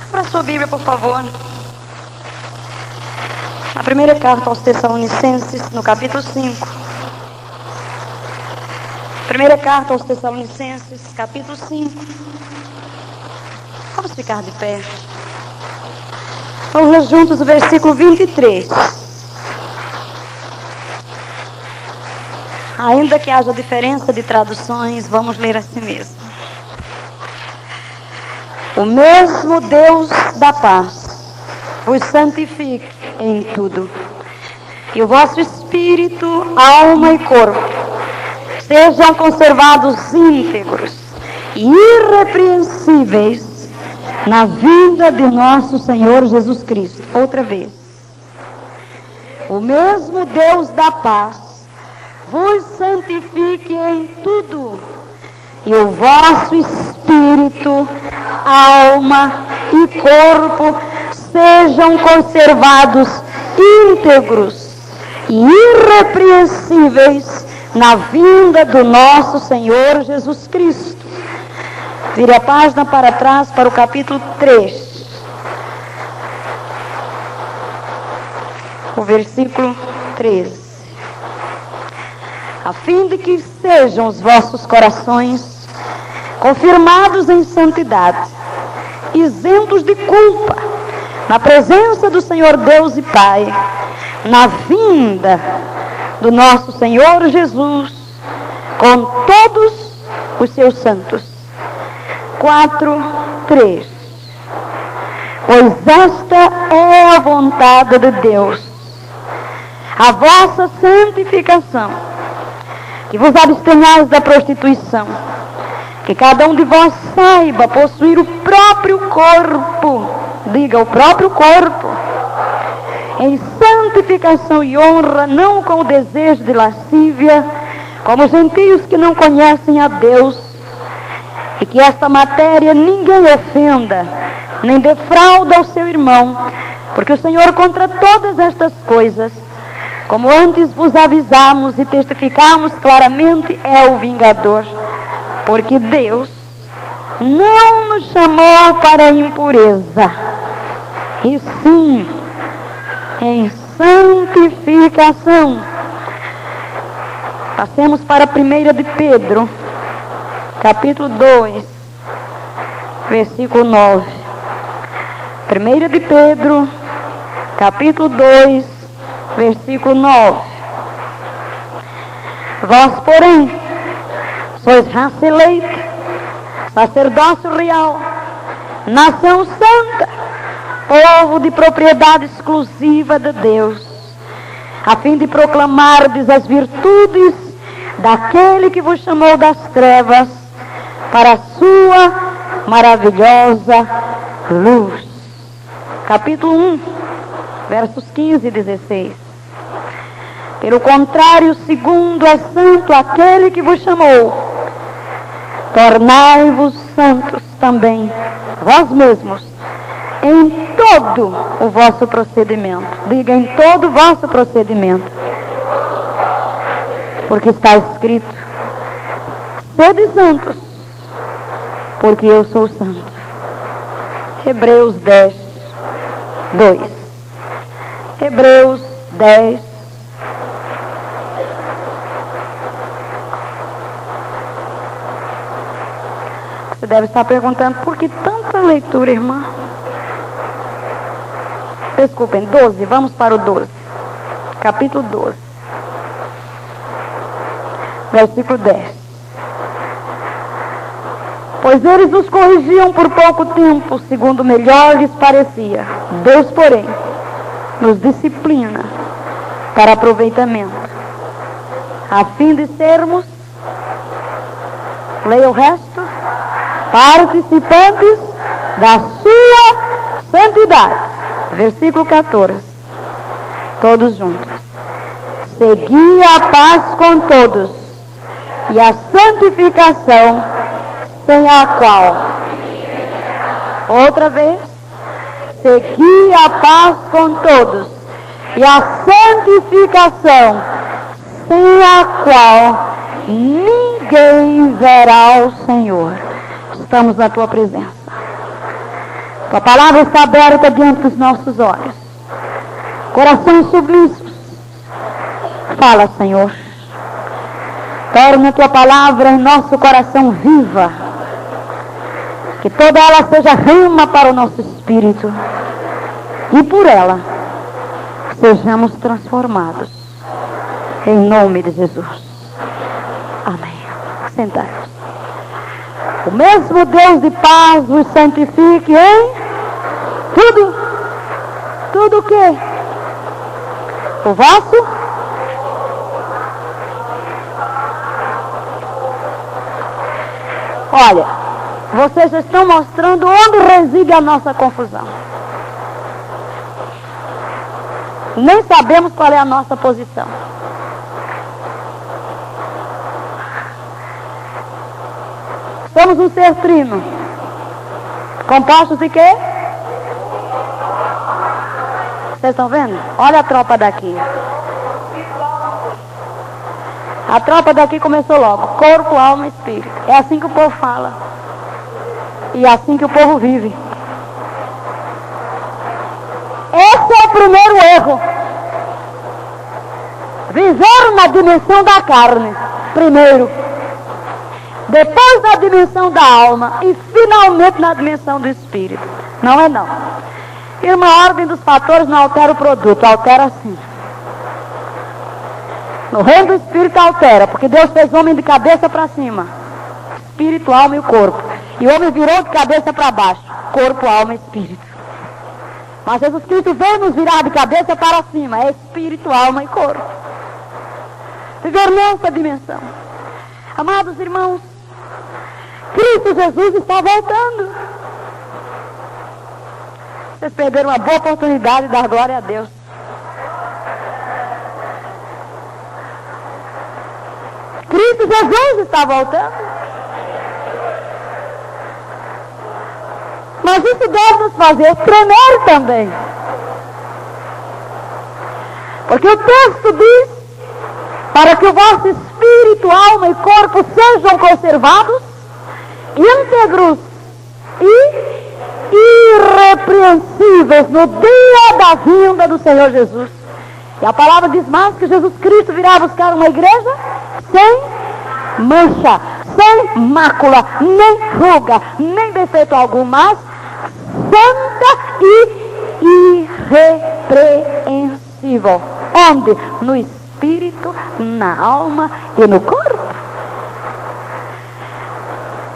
Abra sua Bíblia, por favor. A primeira carta aos Tessalonicenses, no capítulo 5. Primeira carta aos Tessalonicenses, capítulo 5. Vamos ficar de pé. Vamos ler juntos o versículo 23. Ainda que haja diferença de traduções, vamos ler assim mesmo. O mesmo Deus da paz vos santifique em tudo, e o vosso espírito, alma e corpo sejam conservados íntegros e irrepreensíveis na vinda de nosso Senhor Jesus Cristo. Outra vez. O mesmo Deus da paz vos santifique em tudo, e o vosso espírito, alma e corpo sejam conservados íntegros e irrepreensíveis na vinda do nosso Senhor Jesus Cristo. Vire a página para trás para o capítulo 3. O versículo 13. A fim de que sejam os vossos corações confirmados em santidade, isentos de culpa, na presença do Senhor Deus e Pai, na vinda do nosso Senhor Jesus, com todos os seus santos. 4:3. Pois esta é a vontade de Deus, a vossa santificação, que vos abstenhais da prostituição, que cada um de vós saiba possuir o próprio corpo, diga o próprio corpo, em santificação e honra, não com o desejo de lascívia, como gentios que não conhecem a Deus, e que esta matéria ninguém ofenda, nem defrauda ao seu irmão, porque o Senhor contra todas estas coisas, como antes vos avisamos e testificamos claramente, é o vingador. Porque Deus não nos chamou para a impureza, e sim em santificação. Passemos para 1 de Pedro, capítulo 2, versículo 9. 1 de Pedro, capítulo 2, versículo 9. Vós, porém, sois raça eleita, sacerdócio real, nação santa, povo de propriedade exclusiva de Deus, a fim de proclamardes as virtudes daquele que vos chamou das trevas para a sua maravilhosa luz. Capítulo 1, versos 15 e 16. Pelo contrário, segundo é santo aquele que vos chamou, tornai-vos santos também, vós mesmos, em todo o vosso procedimento. Diga, em todo o vosso procedimento. Porque está escrito, sede santos, porque eu sou santo. Hebreus 10, 2. Hebreus 10, 2. Você deve estar perguntando, por que tanta leitura, irmã? Desculpem, 12, vamos para o 12. Capítulo 12. Versículo 10. Pois eles nos corrigiam por pouco tempo, segundo melhor lhes parecia. Deus, porém, nos disciplina para aproveitamento, a fim de sermos, leia o resto, participantes da sua santidade. Versículo 14. Todos juntos. Segui a paz com todos e a santificação, sem a qual, outra vez, segui a paz com todos e a santificação, sem a qual ninguém verá o Senhor. estamos na tua presença. Tua palavra está aberta diante dos nossos olhos. Corações submissos. Fala, Senhor. Torna a tua palavra em nosso coração viva. Que toda ela seja rema para o nosso espírito. E por ela sejamos transformados. Em nome de Jesus. Amém. Sentai-vos. O mesmo Deus de paz vos santifique em tudo. Tudo o quê? O vosso? Olha, vocês estão mostrando onde reside a nossa confusão. Nem sabemos qual é a nossa posição. Somos um ser trino. Compostos de quê? Vocês estão vendo? Olha a tropa daqui. A tropa daqui começou logo. Corpo, alma e espírito. É assim que o povo fala. E é assim que o povo vive. Esse é o primeiro erro. Viver na dimensão da carne. Primeiro. Depois na dimensão da alma. E finalmente na dimensão do espírito. Não é não. Irmã, a ordem dos fatores não altera o produto. Altera sim. No reino do espírito altera. Porque Deus fez homem de cabeça para cima. Espírito, alma e o corpo. E o homem virou de cabeça para baixo. Corpo, alma e espírito. Mas Jesus Cristo veio nos virar de cabeça para cima. É espírito, alma e corpo. Viver nessa dimensão. Amados irmãos, Cristo Jesus está voltando. Vocês perderam uma boa oportunidade de dar glória a Deus. Cristo Jesus está voltando. Mas isso deve nos fazer tremer também. Porque o texto diz, para que o vosso espírito, alma e corpo sejam conservados, íntegros e irrepreensíveis no dia da vinda do Senhor Jesus. E a palavra diz mais que Jesus Cristo virá buscar uma igreja sem mancha, sem mácula, nem ruga, nem defeito algum, mas santa e irrepreensível. Onde? No espírito, na alma e no corpo.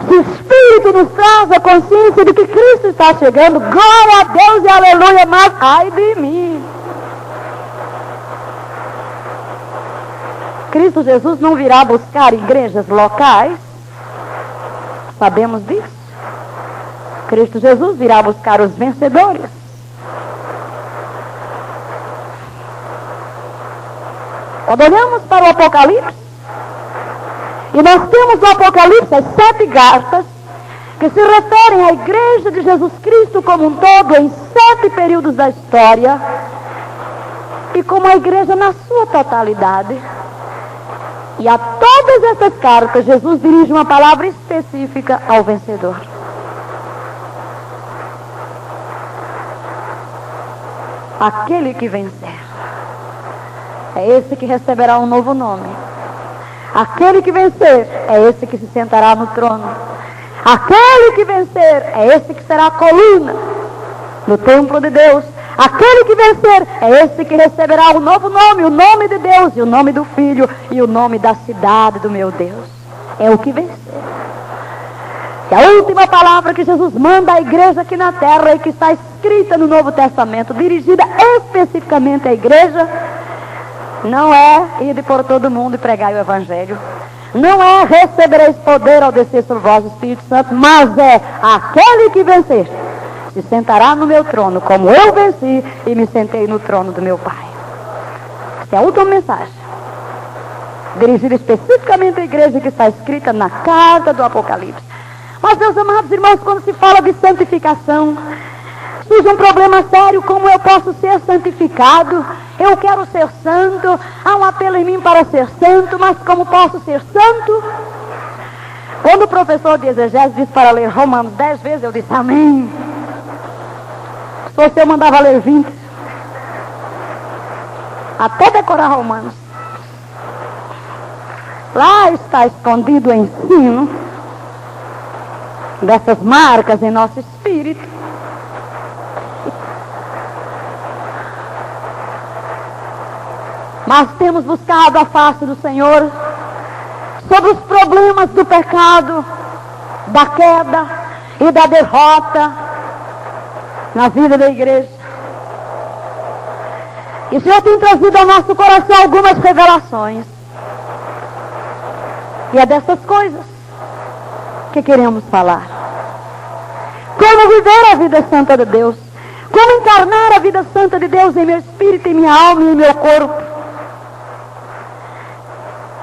Se o Espírito nos traz a consciência de que Cristo está chegando, glória a Deus e aleluia, mas ai de mim. Cristo Jesus não virá buscar igrejas locais, sabemos disso. Cristo Jesus virá buscar os vencedores. Quando olhamos para o Apocalipse, e nós temos no Apocalipse as 7 cartas que se referem à igreja de Jesus Cristo como um todo, em 7 períodos da história, e como a igreja na sua totalidade. E a todas essas cartas, Jesus dirige uma palavra específica ao vencedor. Aquele que vencer, é esse que receberá um novo nome. Aquele que vencer, é esse que se sentará no trono. Aquele que vencer, é esse que será a coluna no templo de Deus. Aquele que vencer, é esse que receberá um novo nome, o nome de Deus, e o nome do Filho, e o nome da cidade do meu Deus. É o que vencer. E a última palavra que Jesus manda à igreja aqui na terra, e que está escrita no Novo Testamento, dirigida especificamente à igreja, não é ir por todo mundo e pregar o Evangelho. Não é recebereis poder ao descer sobre vós o Espírito Santo, mas é aquele que vencer se sentará no meu trono, como eu venci e me sentei no trono do meu Pai. Essa é a última mensagem, dirigida especificamente à igreja, que está escrita na carta do Apocalipse. Mas, meus amados irmãos, quando se fala de santificação, surge um problema sério. Como eu posso ser santificado? Eu quero ser santo, há um apelo em mim para ser santo, mas como posso ser santo? Quando o professor de exegese disse para ler Romanos 10 vezes, eu disse amém. Se você mandava ler 20, até decorar Romanos. Lá está escondido o ensino dessas marcas em nosso espírito. Mas temos buscado a face do Senhor sobre os problemas do pecado, da queda e da derrota na vida da igreja. E o Senhor tem trazido ao nosso coração algumas revelações. E é dessas coisas que queremos falar. Como viver a vida santa de Deus. Como encarnar a vida santa de Deus em meu espírito, em minha alma e em meu corpo.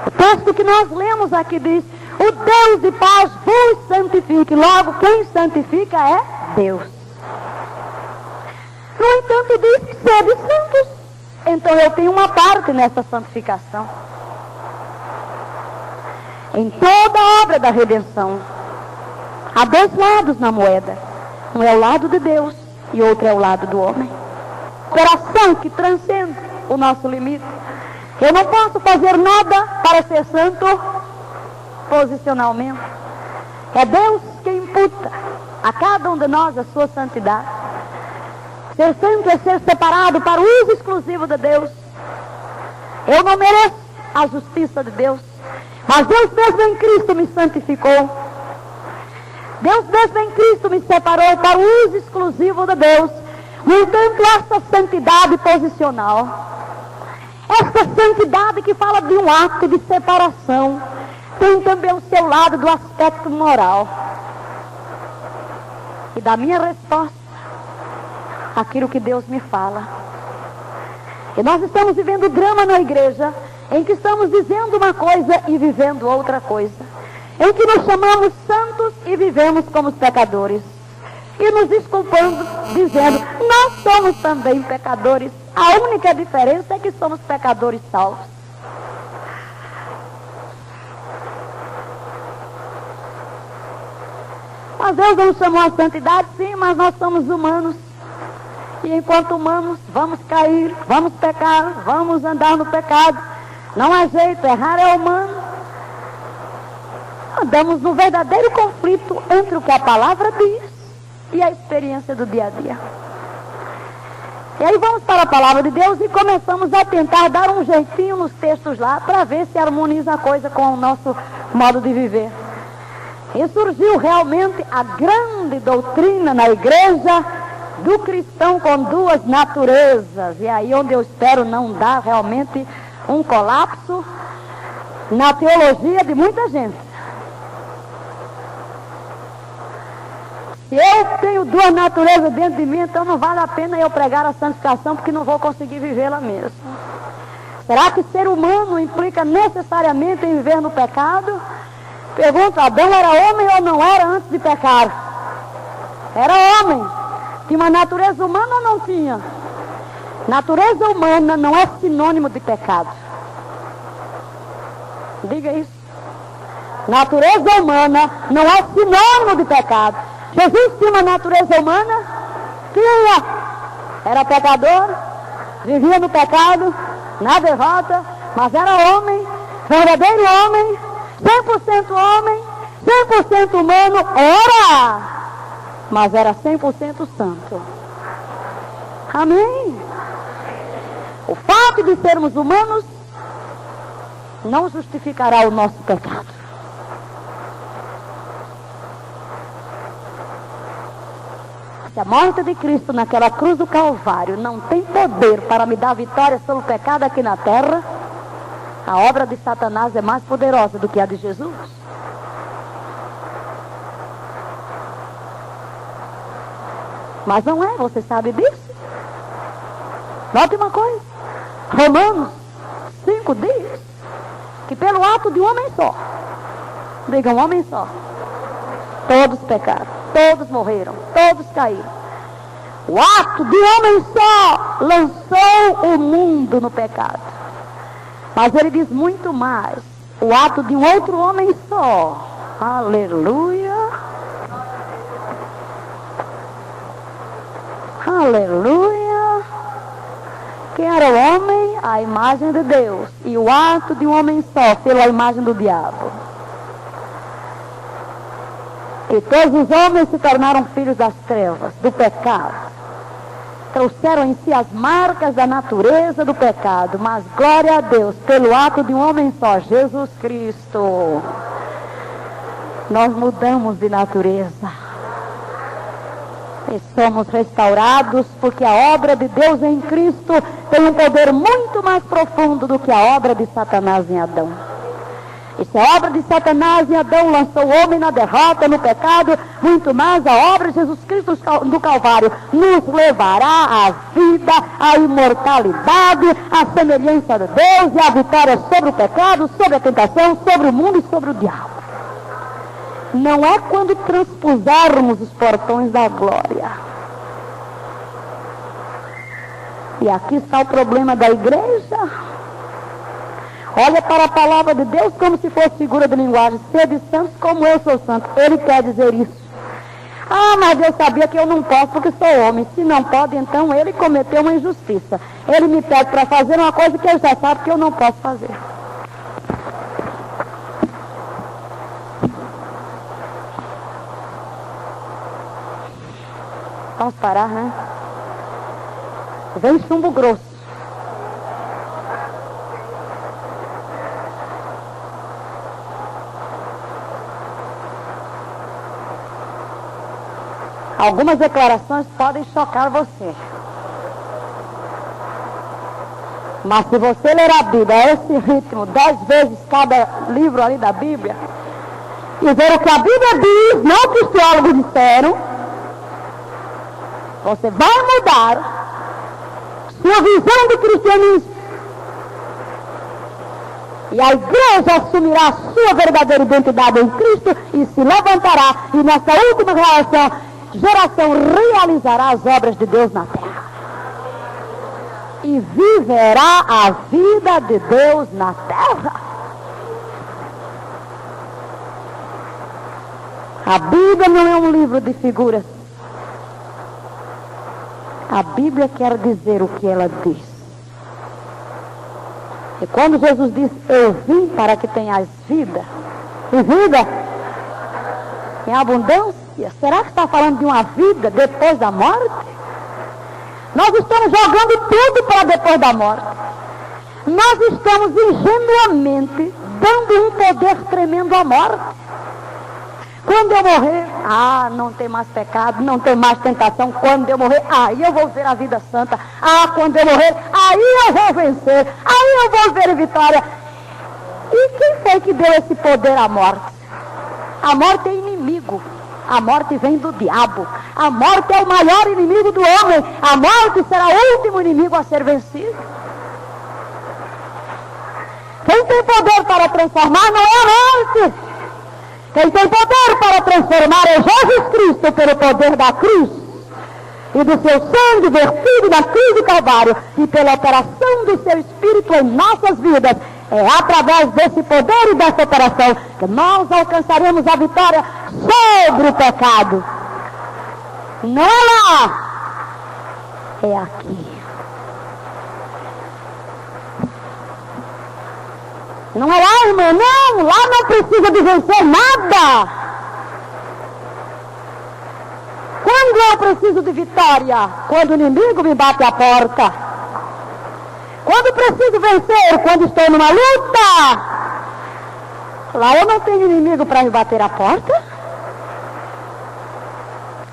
O texto que nós lemos aqui diz: o Deus de paz vos santifique. Logo, quem santifica é Deus. No entanto, diz que sede santos. Então eu tenho uma parte nessa santificação. Em toda a obra da redenção, há dois lados na moeda. Um é o lado de Deus e outro é o lado do homem. Operação que transcende o nosso limite. Eu não posso fazer nada para ser santo posicionalmente. É Deus que imputa a cada um de nós a sua santidade. Ser santo é ser separado para o uso exclusivo de Deus. Eu não mereço a justiça de Deus, mas Deus mesmo em Cristo me santificou. Deus mesmo em Cristo me separou para o uso exclusivo de Deus. No entanto, essa santidade posicional, essa santidade que fala de um ato de separação, tem também o seu lado do aspecto moral. E da minha resposta, aquilo que Deus me fala. E nós estamos vivendo drama na igreja, em que estamos dizendo uma coisa e vivendo outra coisa. Em que nos chamamos santos e vivemos como pecadores. E nos desculpando, dizendo, nós somos também pecadores. A única diferença é que somos pecadores salvos. Mas Deus nos chamou a santidade, sim, mas nós somos humanos. E enquanto humanos, vamos cair, vamos pecar, vamos andar no pecado. Não há jeito, errar é humano. Andamos no verdadeiro conflito entre o que a palavra diz e a experiência do dia a dia. E aí vamos para a palavra de Deus e começamos a tentar dar um jeitinho nos textos lá para ver se harmoniza a coisa com o nosso modo de viver. E surgiu realmente a grande doutrina na igreja do cristão com duas naturezas. E aí onde eu espero não dar realmente um colapso na teologia de muita gente. Se eu tenho duas naturezas dentro de mim, então não vale a pena eu pregar a santificação, porque não vou conseguir vivê-la mesmo. Será que ser humano implica necessariamente em viver no pecado? Pergunto, Adão era homem ou não era antes de pecar? Era homem. Tinha uma natureza humana ou não tinha? Natureza humana não é sinônimo de pecado. Diga isso. Natureza humana não é sinônimo de pecado. Jesus tinha uma natureza humana? Tinha. Era pecador, vivia no pecado, na derrota, mas era homem, verdadeiro homem, 100% homem, 100% humano, era, mas era 100% santo. Amém? O fato de sermos humanos não justificará o nosso pecado. Se a morte de Cristo naquela cruz do Calvário não tem poder para me dar vitória sobre o pecado aqui na terra, a obra de Satanás é mais poderosa do que a de Jesus. Mas não é, você sabe disso? Note uma coisa. Romanos 5 diz que pelo ato de um homem só, diga um homem só, todos pecaram. Todos morreram, todos caíram. O ato de um homem só lançou o mundo no pecado. Mas ele diz muito mais. O ato de um outro homem só Aleluia. Aleluia. Quem era o homem? A imagem de Deus. E o ato de um homem só, pela imagem do diabo. E todos os homens se tornaram filhos das trevas, do pecado. Trouxeram em si as marcas da natureza do pecado. Mas glória a Deus, pelo ato de um homem só, Jesus Cristo, nós mudamos de natureza. E somos restaurados, porque a obra de Deus em Cristo tem um poder muito mais profundo do que a obra de Satanás em Adão. E se a obra de Satanás em Adão lançou o homem na derrota, no pecado, muito mais a obra de Jesus Cristo do Calvário nos levará à vida, à imortalidade, à semelhança de Deus e à vitória sobre o pecado, sobre a tentação, sobre o mundo e sobre o diabo. Não é quando transpusermos os portões da glória. E aqui está o problema da igreja. Olha para a palavra de Deus como se fosse figura de linguagem. Sede santos como eu sou santo. Ele quer dizer isso. Ah, mas eu sabia que eu não posso porque sou homem. Se não pode, então ele cometeu uma injustiça. Ele me pede para fazer uma coisa que ele já sabe que eu não posso fazer. Vamos parar, né? Vem chumbo grosso. Algumas declarações podem chocar você. Mas se você ler a Bíblia a esse ritmo, 10 vezes cada livro ali da Bíblia, e ver o que a Bíblia diz, não o que os teólogos disseram, você vai mudar sua visão do cristianismo. E a igreja assumirá a sua verdadeira identidade em Cristo e se levantará. E nessa última geração realizará as obras de Deus na terra. E viverá a vida de Deus na terra. A Bíblia não é um livro de figuras. A Bíblia quer dizer o que ela diz. E quando Jesus diz, eu vim para que tenhas vida, e vida em abundância, será que está falando de uma vida depois da morte? Nós estamos jogando tudo para depois da morte. Nós estamos ingenuamente dando um poder tremendo à morte. Quando eu morrer, não tem mais pecado, não tem mais tentação. Quando eu morrer, aí eu vou ver a vida santa. Quando eu morrer, aí eu vou vencer. Aí eu vou ver a vitória. E quem foi que deu esse poder à morte? A morte é inimigo. A morte vem do diabo. A morte é o maior inimigo do homem. A morte será o último inimigo a ser vencido. Quem tem poder para transformar não é a morte. Quem tem poder para transformar é Jesus Cristo pelo poder da cruz e do seu sangue vertido na cruz do Calvário e pela operação do seu Espírito em nossas vidas. É através desse poder e dessa operação que nós alcançaremos a vitória sobre o pecado. Não é lá, é aqui. Não é lá, irmão, não, lá não precisa de vencer nada. Quando eu preciso de vitória? Quando o inimigo me bate a porta. Quando preciso vencer? Quando estou numa luta. Lá eu não tenho inimigo para me bater a porta.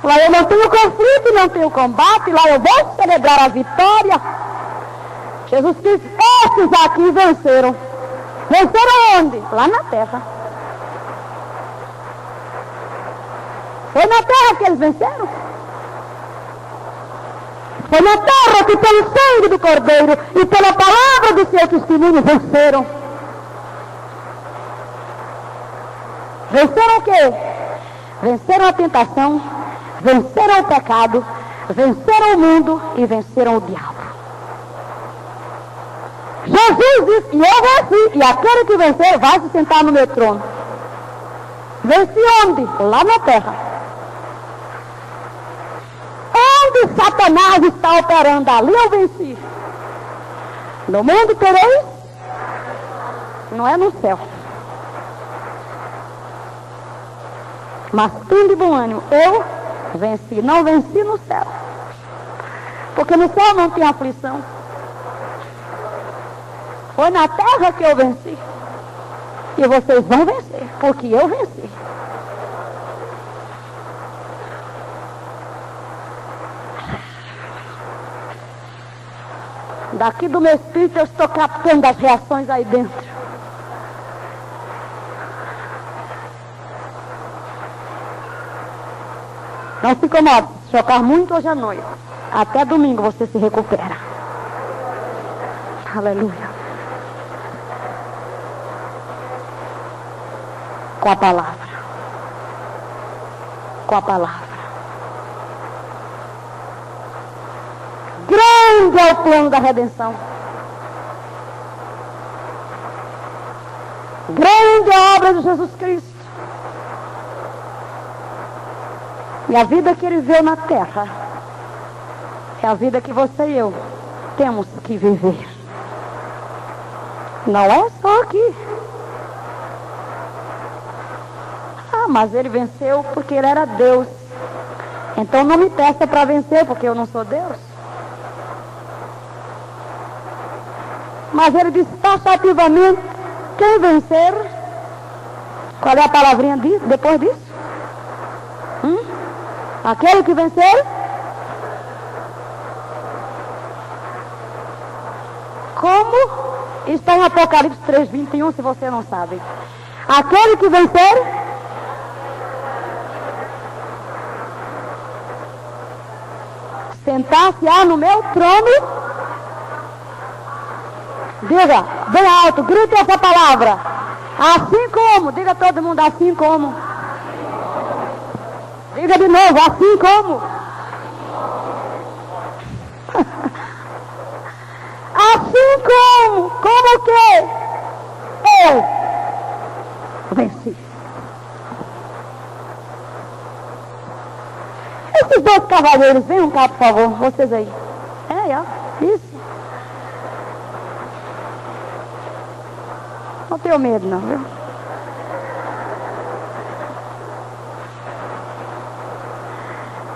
Lá eu não tenho conflito, não tenho combate. Lá eu vou celebrar a vitória. Jesus disse, esses aqui venceram. Venceram onde? Lá na terra. Foi na terra que eles venceram. Foi na terra que pelo sangue do Cordeiro e pela palavra do seu testemunho venceram. Venceram o quê? Venceram a tentação, venceram o pecado, venceram o mundo e venceram o diabo. Jesus disse, e eu venci, e aquele que vencer vai se sentar no meu trono. Venci onde? Lá na terra. Onde Satanás está operando, ali eu venci. No mundo tereis, não é no céu. Mas tudo de bom ânimo, eu venci, não venci no céu. Porque no céu não tem aflição. Foi na terra que eu venci. E vocês vão vencer, porque eu venci. Daqui do meu espírito eu estou captando as reações aí dentro. Não se incomode, se chocar muito hoje à noite. Até domingo você se recupera. Aleluia. Com a palavra. Com a palavra. Grande é o plano da redenção. Grande é a obra de Jesus Cristo. E a vida que ele veio na terra é a vida que você e eu temos que viver. Não é só aqui. Ah, mas ele venceu porque ele era Deus. Então não me peça para vencer, porque eu não sou Deus. Mas ele disse taxativamente, quem vencer, qual é a palavrinha depois disso? Aquele que vencer, como está em Apocalipse 3:21, se você não sabe. Aquele que vencer, sentar-se-á no meu trono. Diga, bem alto, grite essa palavra. Assim como, diga todo mundo, assim como. Diga de novo, assim como. Assim como que eu venci. Esses dois cavaleiros, venham cá, por favor, vocês aí. Isso. Não tenho medo não, viu?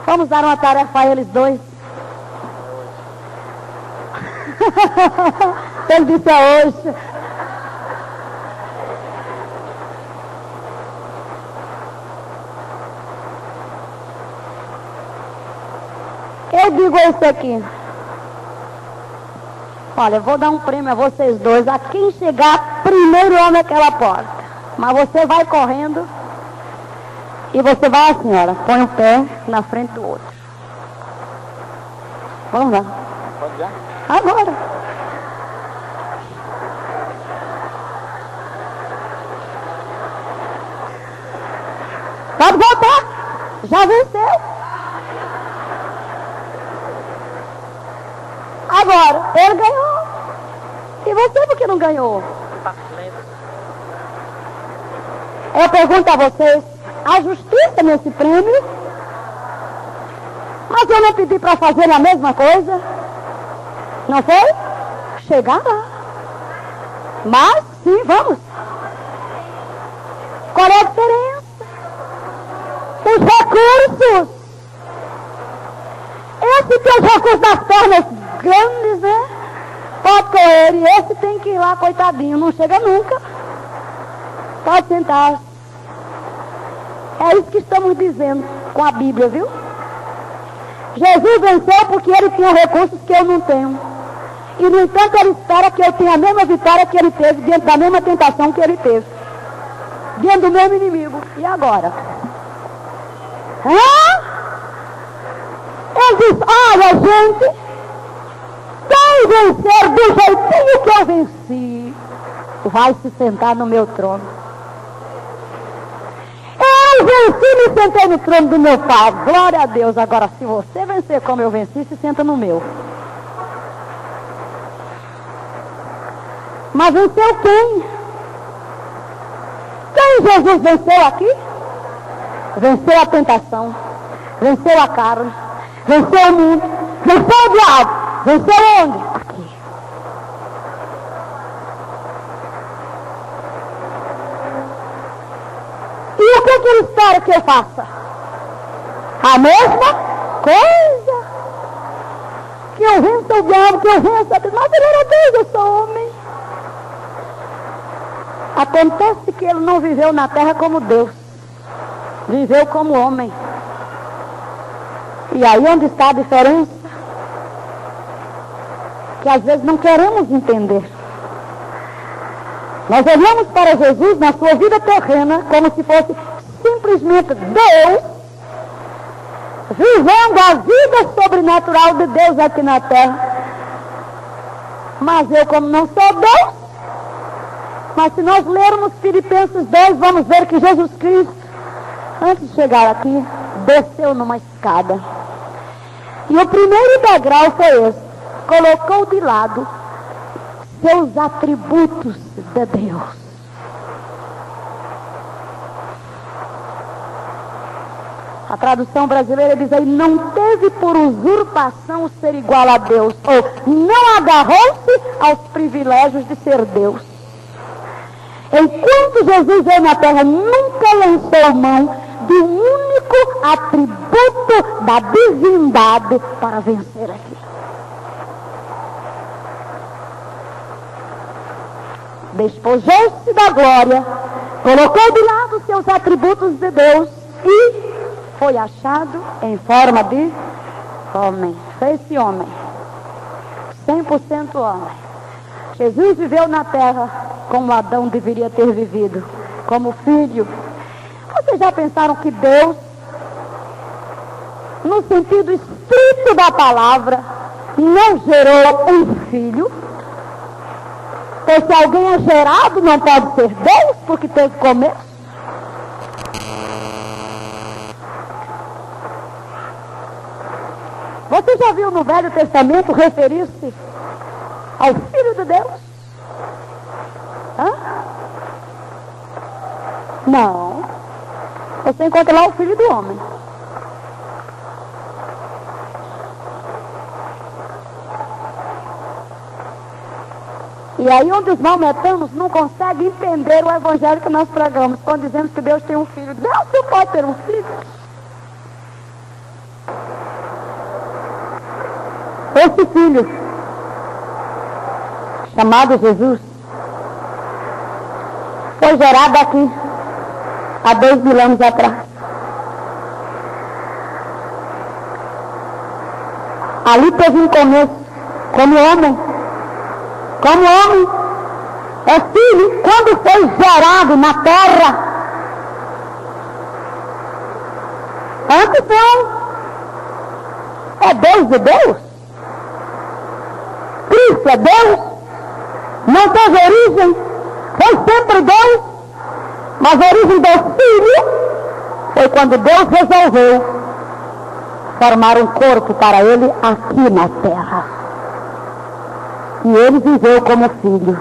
Vamos dar uma tarefa a eles dois. Ele disse hoje. Eu digo isso aqui. Olha, eu vou dar um prêmio a vocês dois, a quem chegar primeiro lá naquela porta. Mas você vai correndo e você vai assim, olha, põe o pé na frente do outro. Vamos lá. Pode já? Agora. Pode voltar. Já venceu. Agora, ele ganhou. E você por que não ganhou? Eu pergunto a vocês, há justiça nesse prêmio? Mas eu não pedi para fazer a mesma coisa. Não foi? Chegar lá. Mas, sim, vamos. Qual é a diferença? Os recursos. Esse tem os recursos das pernas grandes, né? Pode correr. E esse tem que ir lá, coitadinho. Não chega nunca. Pode sentar. É isso que estamos dizendo com a Bíblia, viu? Jesus venceu porque ele tinha recursos que eu não tenho. E, no entanto, ele espera que eu tenha a mesma vitória que ele teve, diante da mesma tentação que ele teve. Diante do mesmo inimigo. E agora? Ele diz, olha, gente, quem vencer do jeitinho que eu venci, vai se sentar no meu trono. Eu venci e me sentei no trono do meu Pai. Glória a Deus. Agora, se você vencer como eu venci, se senta no meu. Mas venceu quem? Quem Jesus venceu aqui? venceu a tentação, venceu a carne, venceu o mundo, venceu o diabo. Venceu onde? Aqui. E o que ele espera que eu faça? A mesma coisa. Que eu vença o diabo, que eu vença a Deus. Mas ele era Deus, eu sou homem. Acontece que ele não viveu na terra como Deus. Viveu como homem. E aí onde está a diferença? Que às vezes não queremos entender. Nós olhamos para Jesus na sua vida terrena como se fosse simplesmente Deus, vivendo a vida sobrenatural de Deus aqui na terra. Mas eu, como não sou Deus, mas se nós lermos Filipenses 2, vamos ver que Jesus Cristo, antes de chegar aqui, desceu numa escada. E o primeiro degrau foi esse. Colocou de lado seus atributos de Deus. A tradução brasileira diz aí, não teve por usurpação ser igual a Deus, ou não agarrou-se aos privilégios de ser Deus. Enquanto Jesus veio na terra, nunca lançou mão do único atributo da divindade para vencer aqui. Despojou-se da glória, colocou de lado seus atributos de Deus e foi achado em forma de homem. Fez-se homem, 100% homem. Jesus viveu na terra como Adão deveria ter vivido, como filho. Vocês já pensaram que Deus, no sentido estrito da palavra, não gerou um filho? Pois se alguém é gerado, não pode ser Deus, porque teve começo. Você já viu no Velho Testamento referir-se ao Filho de Deus? Hã? Não. Você encontra lá o Filho do Homem. E aí onde os maometanos não conseguem entender o evangelho que nós pregamos, quando dizemos que Deus tem um filho. Deus não pode ter um filho. Esse filho, chamado Jesus, foi gerado aqui, há 2000 anos atrás. Ali teve um começo, como homem. Como homem, é filho, quando foi gerado na terra. Antes foi, é Deus de Deus. Cristo é Deus, não teve origem, foi sempre Deus, mas a origem do Filho foi quando Deus resolveu formar um corpo para ele aqui na terra. E ele viveu como filho.